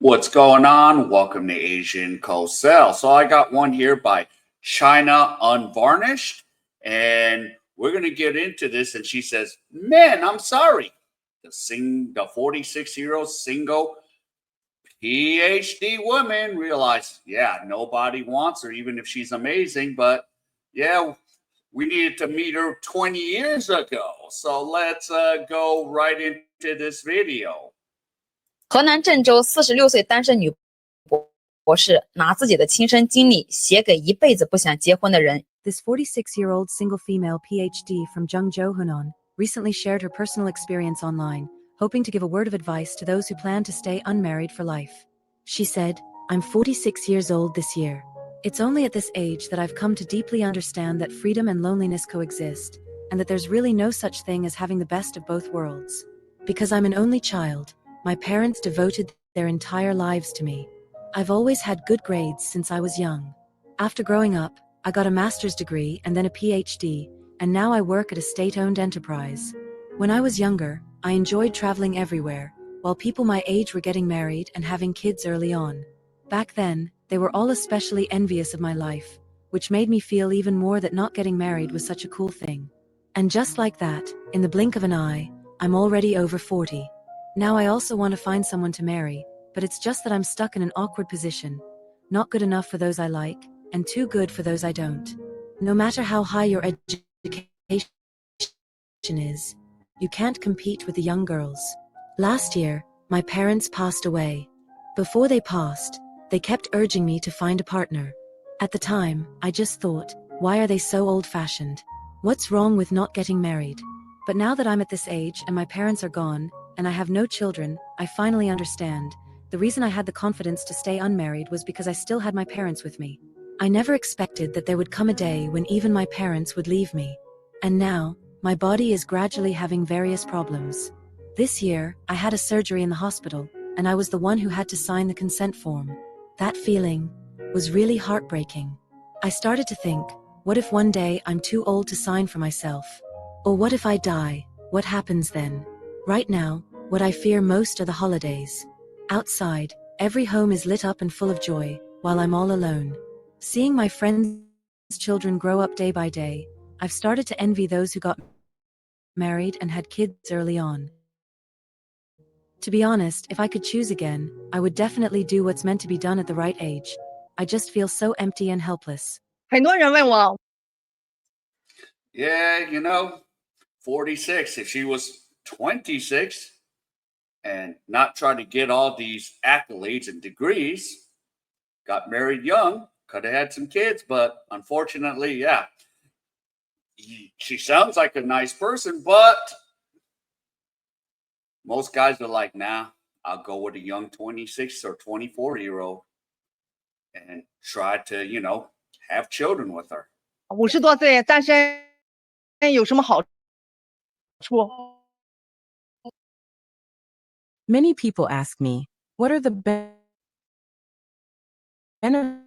What's going on? Welcome to Asian Cosell. So I got one here by China Unvarnished, and we're gonna get into this. And she says, "Man, I'm sorry." The 46-year-old single PhD woman realized, yeah, nobody wants her, even if she's amazing. But yeah, we needed to meet her 20 years ago. So let's go right into this video. 河南郑州46岁单身女博士拿自己的亲身经历写给一辈子不想结婚的人。This 46-year-old single female PhD from Zhengzhou, Hunan, recently shared her personal experience online, hoping to give a word of advice to those who plan to stay unmarried for life. She said, "I'm 46 years old this year. It's only at this age that I've come to deeply understand that freedom and loneliness coexist, and that there's really no such thing as having the best of both worlds. Because I'm an only child, my parents devoted their entire lives to me. I've always had good grades since I was young. After growing up, I got a master's degree and then a PhD, and now I work at a state-owned enterprise. When I was younger, I enjoyed traveling everywhere, while people my age were getting married and having kids early on. Back then, they were all especially envious of my life, which made me feel even more that not getting married was such a cool thing. And just like that, in the blink of an eye, I'm already over 40. Now I also want to find someone to marry, but it's just that I'm stuck in an awkward position. Not good enough for those I like, and too good for those I don't. No matter how high your education is, you can't compete with the young girls. Last year, my parents passed away. Before they passed, they kept urging me to find a partner. At the time, I just thought, why are they so old-fashioned? What's wrong with not getting married? But now that I'm at this age and my parents are gone, and I have no children, I finally understand. The reason I had the confidence to stay unmarried was because I still had my parents with me. I never expected that there would come a day when even my parents would leave me. And now, my body is gradually having various problems. This year, I had a surgery in the hospital, and I was the one who had to sign the consent form. That feeling was really heartbreaking. I started to think, what if one day I'm too old to sign for myself? Or what if I die? What happens then? Right now, what I fear most are the holidays. Outside, every home is lit up and full of joy, while I'm all alone. Seeing my friends' children grow up day by day, I've started to envy those who got married and had kids early on. To be honest, if I could choose again, I would definitely do what's meant to be done at the right age. I just feel so empty and helpless. 很多人问我 Yeah, 46. If she was 26 and not trying to get all these accolades and degrees, got married young, could have had some kids, but unfortunately, yeah, she sounds like a nice person, but most guys are like, nah, I'll go with a young 26 or 24-year-old and try to, have children with her. 50多岁单身有什么好处？ Many people ask me, what are the benefits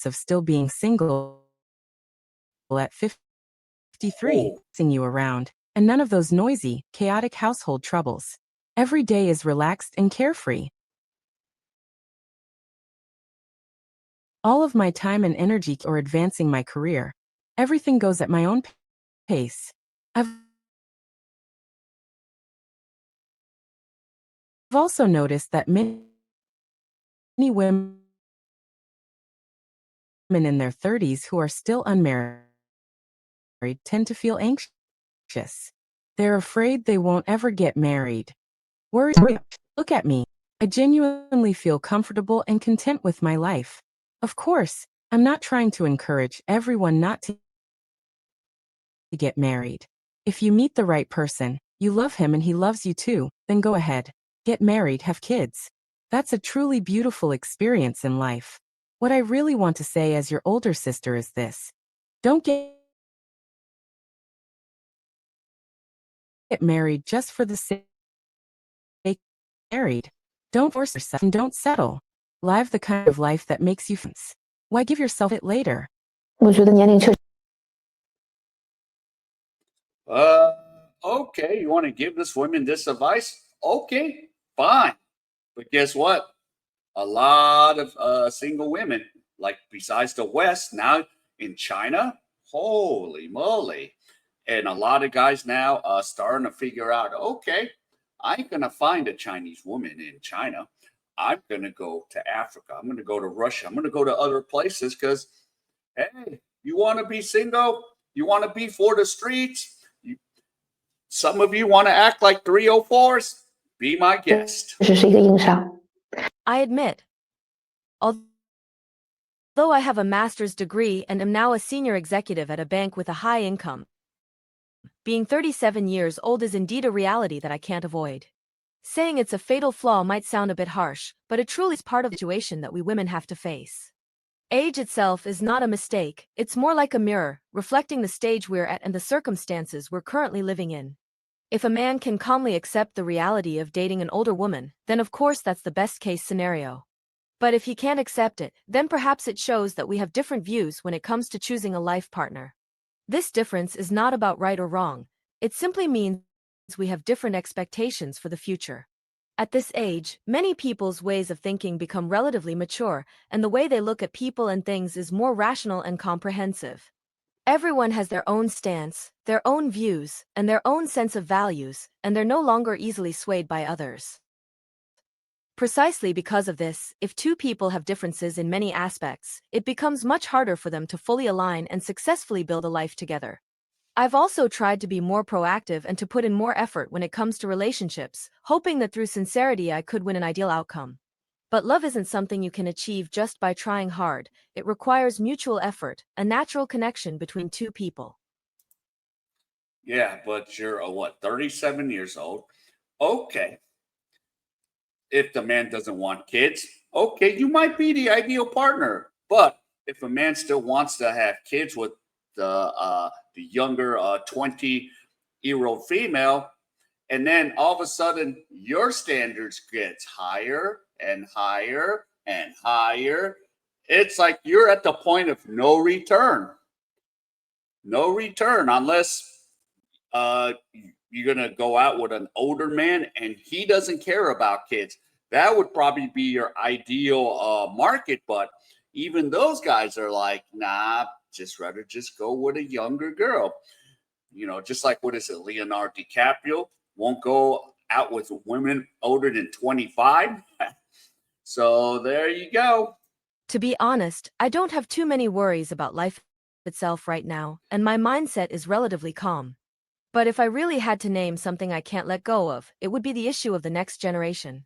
of still being single at 53, seeing you around, and none of those noisy, chaotic household troubles. Every day is relaxed and carefree. All of my time and energy are advancing my career. Everything goes at my own pace. I've also noticed that many women in their 30s who are still unmarried tend to feel anxious. They're afraid they won't ever get married. Worried. Look at me. I genuinely feel comfortable and content with my life. Of course, I'm not trying to encourage everyone not to get married. If you meet the right person, you love him and he loves you too, then go ahead. Get married, have kids. That's a truly beautiful experience in life. What I really want to say as your older sister is this. Don't get married just for the sake of married. Don't force yourself and don't settle. Live the kind of life that makes you fence. Why give yourself it later? 我觉得年龄确实 Okay, you want to give this woman this advice? Okay, fine. But guess what? A lot of single women, like besides the West, now in China, holy moly. And a lot of guys now starting to figure out, okay, I ain't gonna find a Chinese woman in China. I'm gonna go to Africa. I'm gonna go to Russia. I'm gonna go to other places because, hey, you want to be single? You want to be for the streets? Some of you want to act like 304s? Be my guest. 这是一个硬伤。 I admit, although I have a master's degree and am now a senior executive at a bank with a high income, being 37 years old is indeed a reality that I can't avoid. Saying it's a fatal flaw might sound a bit harsh, but it truly is part of the situation that we women have to face. Age itself is not a mistake, it's more like a mirror, reflecting the stage we're at and the circumstances we're currently living in. If a man can calmly accept the reality of dating an older woman, then of course that's the best case scenario. But if he can't accept it, then perhaps it shows that we have different views when it comes to choosing a life partner. This difference is not about right or wrong, it simply means we have different expectations for the future. At this age, many people's ways of thinking become relatively mature, and the way they look at people and things is more rational and comprehensive. Everyone has their own stance, their own views, and their own sense of values, and they're no longer easily swayed by others. Precisely because of this, if two people have differences in many aspects, it becomes much harder for them to fully align and successfully build a life together. I've also tried to be more proactive and to put in more effort when it comes to relationships, hoping that through sincerity I could win an ideal outcome. But love isn't something you can achieve just by trying hard, it requires mutual effort, a natural connection between two people. Yeah, but you're 37 years old. Okay. If the man doesn't want kids, okay, you might be the ideal partner. But if a man still wants to have kids with the younger 20-year-old female, and then all of a sudden your standards gets higher and higher and higher, it's like you're at the point of no return. No return unless you're going to go out with an older man and he doesn't care about kids. That would probably be your ideal market. But even those guys are like, nah, rather go with a younger girl. You know, just like, what is it? Leonardo DiCaprio won't go out with women older than 25. So there you go. To be honest, I don't have too many worries about life itself right now, and my mindset is relatively calm. But if I really had to name something I can't let go of, it would be the issue of the next generation.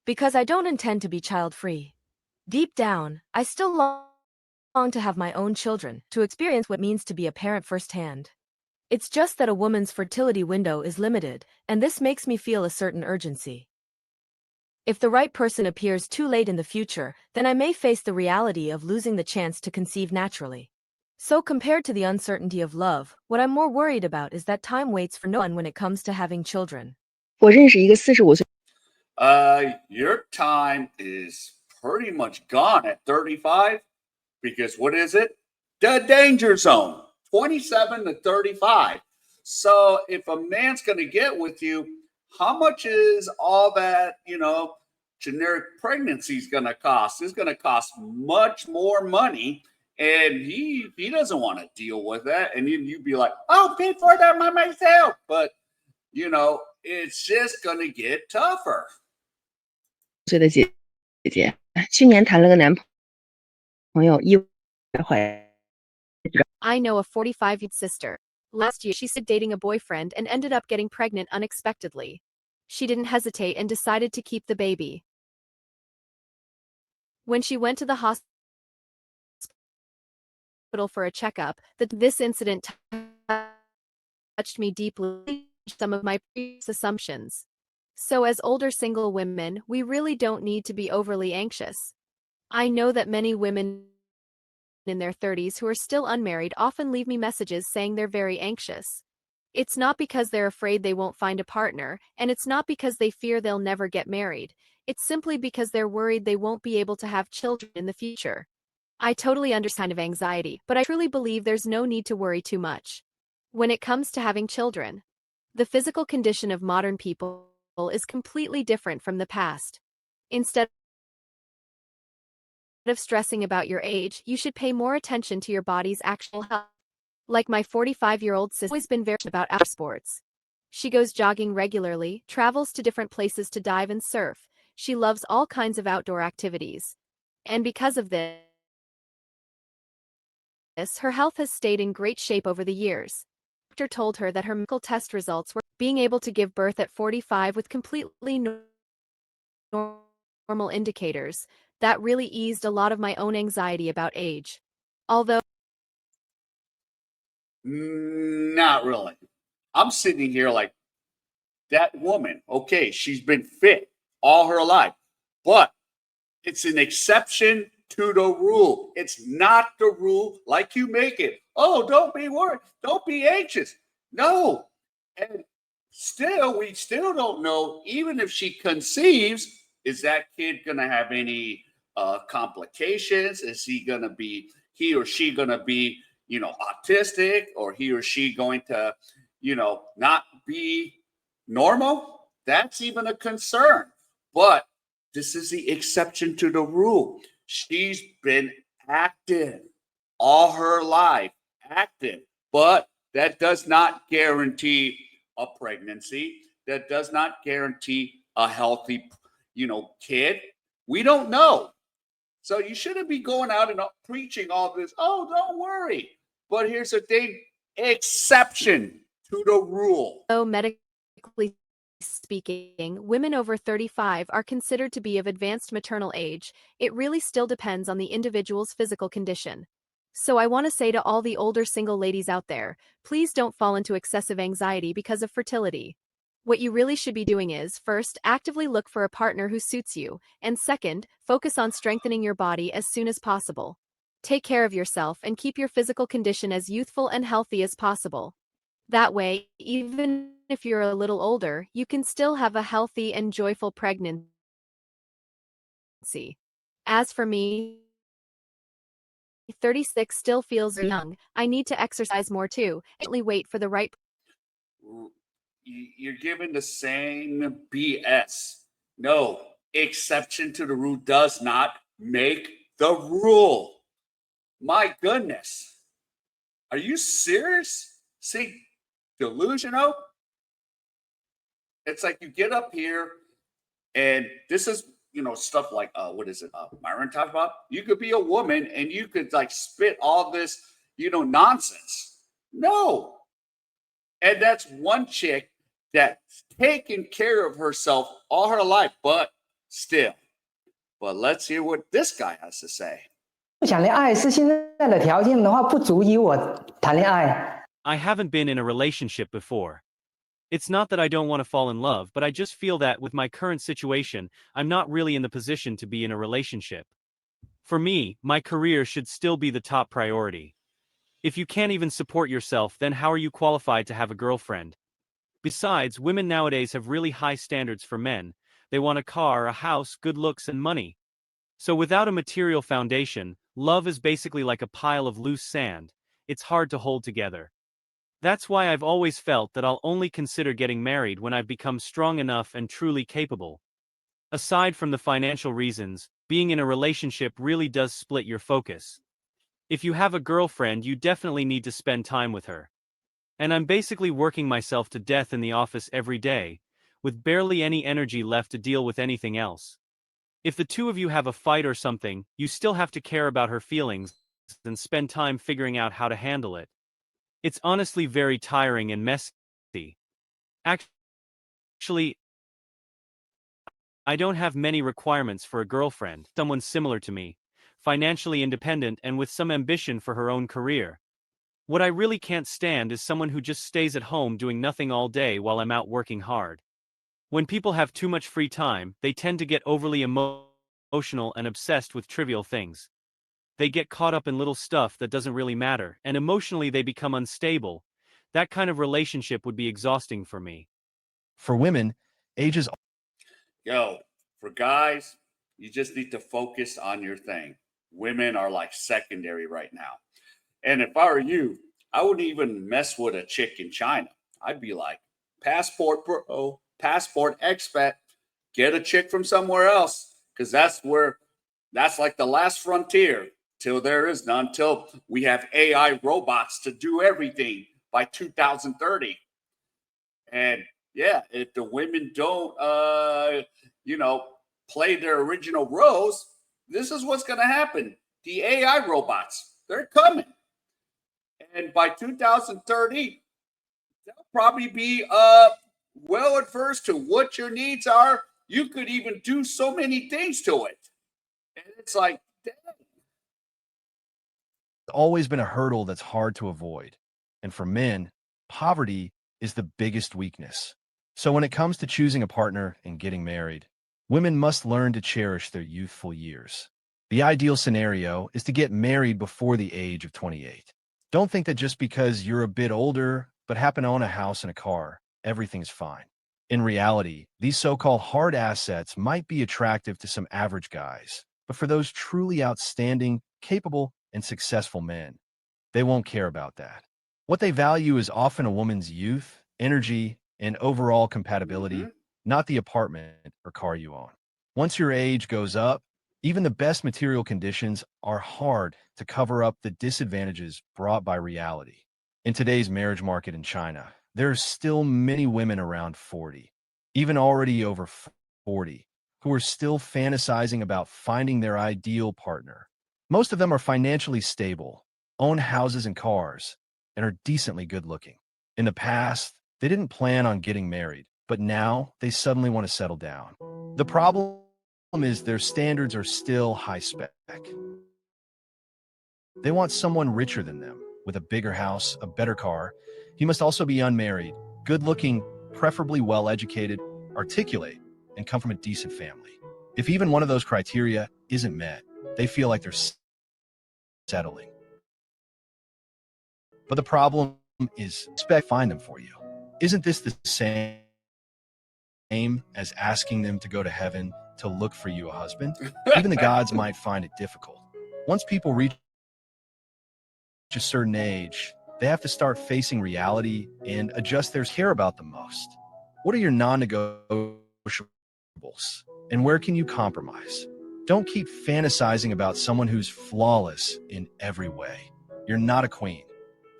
Because I don't intend to be child-free. Deep down, I still long to have my own children, to experience what it means to be a parent firsthand. It's just that a woman's fertility window is limited, and this makes me feel a certain urgency. If the right person appears too late in the future, then I may face the reality of losing the chance to conceive naturally. So compared to the uncertainty of love, what I'm more worried about is that time waits for no one when it comes to having children. 我认识一个45岁 Your time is pretty much gone at 35 because what is it? The danger zone, 27 to 35. So if a man's going to get with you, how much is all that, generic pregnancy is going to cost? It's going to cost much more money. And he doesn't want to deal with that. And then you'd be like, I'll pay for that by myself. But, it's just going to get tougher. 岁的姐姐，去年谈了个男朋友，意外怀。 I know a 45-year-old sister. Last year, she started dating a boyfriend and ended up getting pregnant unexpectedly. She didn't hesitate and decided to keep the baby. When she went to the hospital for a checkup, this incident touched me deeply, some of my previous assumptions. So as older single women, we really don't need to be overly anxious. I know that many women in their 30s who are still unmarried often leave me messages saying they're very anxious. It's not because they're afraid they won't find a partner, and it's not because they fear they'll never get married. It's simply because they're worried they won't be able to have children in the future. I totally understand of anxiety, but I truly believe there's no need to worry too much. When it comes to having children, the physical condition of modern people is completely different from the past. Instead of stressing about your age, you should pay more attention to your body's actual health. Like my 45-year-old sister, always been very about outdoor sports. She goes jogging regularly, travels to different places to dive and surf. She loves all kinds of outdoor activities. And because of this, her health has stayed in great shape over the years. The doctor told her that her medical test results were being able to give birth at 45 with completely normal indicators. That really eased a lot of my own anxiety about age. Although Not really. I'm sitting here like that woman. Okay, she's been fit all her life, but it's an exception to the rule. It's not the rule like you make it. Oh, don't be worried. Don't be anxious. No. And still, we still don't know, even if she conceives, is that kid going to have any complications? Is he or she going to be, autistic, or he or she going to, not be normal? That's even a concern. But this is the exception to the rule. She's been active all her life, active, but that does not guarantee a pregnancy. That does not guarantee a healthy, kid. We don't know. So you shouldn't be going out and preaching all this. Oh, don't worry. But here's the thing: exception to the rule. medically speaking, women over 35 are considered to be of advanced maternal age. It really still depends on the individual's physical condition. So I want to say to all the older single ladies out there, please don't fall into excessive anxiety because of fertility. What you really should be doing is, first, actively look for a partner who suits you, and second, focus on strengthening your body as soon as possible. Take care of yourself and keep your physical condition as youthful and healthy as possible. That way, even if you're a little older, you can still have a healthy and joyful pregnancy. As for me, 36 still feels young. I need to exercise more too. Wait for the right. You're giving the same BS. No, exception to the rule does not make the rule. My goodness. Are you serious? See, delusional? It's like you get up here and this is, stuff like, what is it? Myron talked about. You could be a woman and you could like spit all this, nonsense. No. And that's one chick that's taken care of herself all her life, but still. But let's hear what this guy has to say. 不想恋爱是现在的条件的话，不足以我谈恋爱。 I haven't been in a relationship before. It's not that I don't want to fall in love, but I just feel that with my current situation, I'm not really in the position to be in a relationship. For me, my career should still be the top priority. If you can't even support yourself, then how are you qualified to have a girlfriend? Besides, women nowadays have really high standards for men. They want a car, a house, good looks, and money. So without a material foundation, love is basically like a pile of loose sand. It's hard to hold together. That's why I've always felt that I'll only consider getting married when I've become strong enough and truly capable. Aside from the financial reasons, being in a relationship really does split your focus. If you have a girlfriend, you definitely need to spend time with her. And I'm basically working myself to death in the office every day, with barely any energy left to deal with anything else. If the two of you have a fight or something, you still have to care about her feelings and spend time figuring out how to handle it. It's honestly very tiring and messy. Actually, I don't have many requirements for a girlfriend, someone similar to me, financially independent and with some ambition for her own career. What I really can't stand is someone who just stays at home doing nothing all day while I'm out working hard. When people have too much free time, they tend to get overly emotional and obsessed with trivial things. They get caught up in little stuff that doesn't really matter, and emotionally they become unstable. That kind of relationship would be exhausting for me. For women, age is For guys, you just need to focus on your thing. Women are like secondary right now. And if I were you, I wouldn't even mess with a chick in China. I'd be like, passport bro, passport expat, get a chick from somewhere else. because that's like the last frontier till there is none, till we have AI robots to do everything by 2030. And yeah, if the women don't, play their original roles, this is what's going to happen. The AI robots, they're coming. And by 2030, they'll probably be well adverse to what your needs are. You could even do so many things to it. And it's like, dang. It's always been a hurdle that's hard to avoid. And for men, poverty is the biggest weakness. So when it comes to choosing a partner and getting married, women must learn to cherish their youthful years. The ideal scenario is to get married before the age of 28. Don't think that just because you're a bit older but happen to own a house and a car, everything's fine. In reality, these so-called hard assets might be attractive to some average guys, but for those truly outstanding, capable, and successful men, they won't care about that. What they value is often a woman's youth, energy, and overall compatibility, not the apartment or car you own. Once your age goes up, even the best material conditions are hard to cover up the disadvantages brought by reality. In today's marriage market in China, there are still many women around 40, even already over 40, who are still fantasizing about finding their ideal partner. Most of them are financially stable, own houses and cars, and are decently good looking. In the past, they didn't plan on getting married, but now they suddenly want to settle down. The problem is their standards are still high spec. They want someone richer than them, with a bigger house, a better car. He must also be unmarried, good looking, preferably well educated, articulate, and come from a decent family. If even one of those criteria isn't met, they feel like they're settling. But the problem is, expect find them for you. Isn't this the same as asking them to go to heaven to look for you a husband? Even the gods might find it difficult. Once people reach a certain age, they have to start facing reality and adjust their care about the most. What are your non-negotiables? And where can you compromise? Don't keep fantasizing about someone who's flawless in every way. You're not a queen.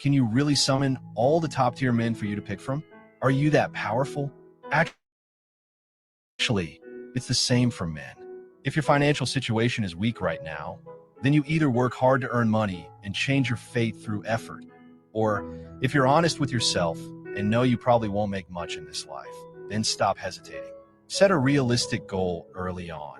Can you really summon all the top-tier men for you to pick from? Are you that powerful? Actually, it's the same for men. If your financial situation is weak right now, then you either work hard to earn money and change your fate through effort, or if you're honest with yourself and know you probably won't make much in this life, then stop hesitating. Set a realistic goal early on.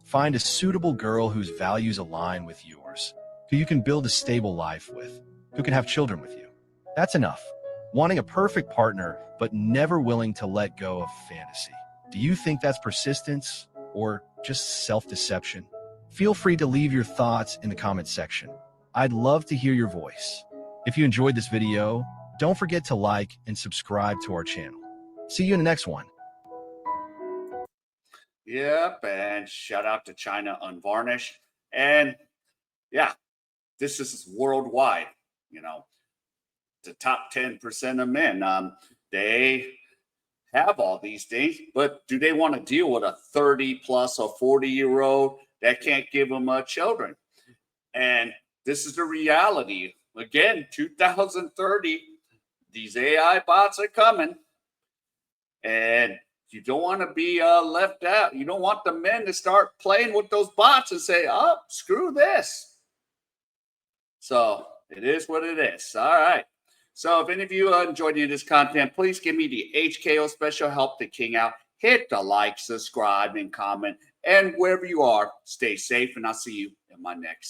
Find a suitable girl whose values align with yours, who you can build a stable life with, who can have children with you. That's enough. Wanting a perfect partner, but never willing to let go of fantasy. Do you think that's persistence or just self-deception? Feel free to leave your thoughts in the comments section. I'd love to hear your voice. If you enjoyed this video, don't forget to like and subscribe to our channel. See you in the next one. Yep, and shout out to China Unvarnished. And yeah, this is worldwide. The top 10% of men, they have all these things, but do they want to deal with a 30 plus or 40-year-old that can't give them children? And this is the reality. Again, 2030, these AI bots are coming, and you don't want to be left out. You don't want the men to start playing with those bots and say, oh, screw this. So it is what it is. All right. So if any of you enjoyed any of this content, please give me the HKO special help the king out. Hit the like, subscribe, and comment. And wherever you are, stay safe, and I'll see you in my next